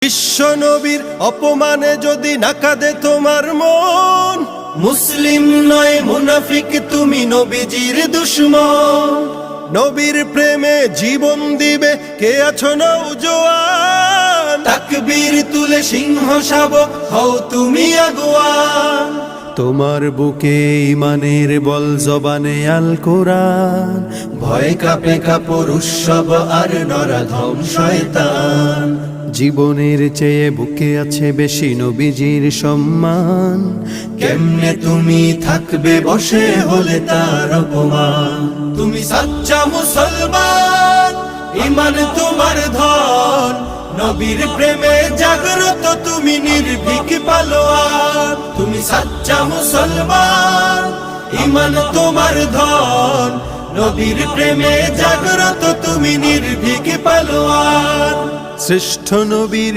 বিশ্ব নবীর অপমানে যদি না কাঁদে তোমার মন, মুসলিম নয় মুনাফিক তুমি নবীজির দুশমন। নবীর প্রেমে জীবন দিবে কে আছো নওজোয়ান, তাকবীর তুলে সিংহ শাবক হও তুমি আগুয়ান। তোমার বুকে ইমানের বল জবানে আল কোরআন, ভয় কাঁপে কাপড় উৎসব আর নরাধম শয়তান। জীবনের চেয়ে বুকে আছে বেশি নবীজির সম্মান, কেমনে তুমি থাকবে বসে হলে তার অপমান। তুমি সাচ্চা মুসলমান, ইমান তোমার ধন, নবীর প্রেমে জাগ্রত তুমি নির্ভীক পালোয়ান। তুমি সাচ্চা মুসলমান, ইমান তোমার ধন, নবীর প্রেমে জাগ্রত তুমি নির্ভীক পালোয়ান। শ্রেষ্ঠ নবীর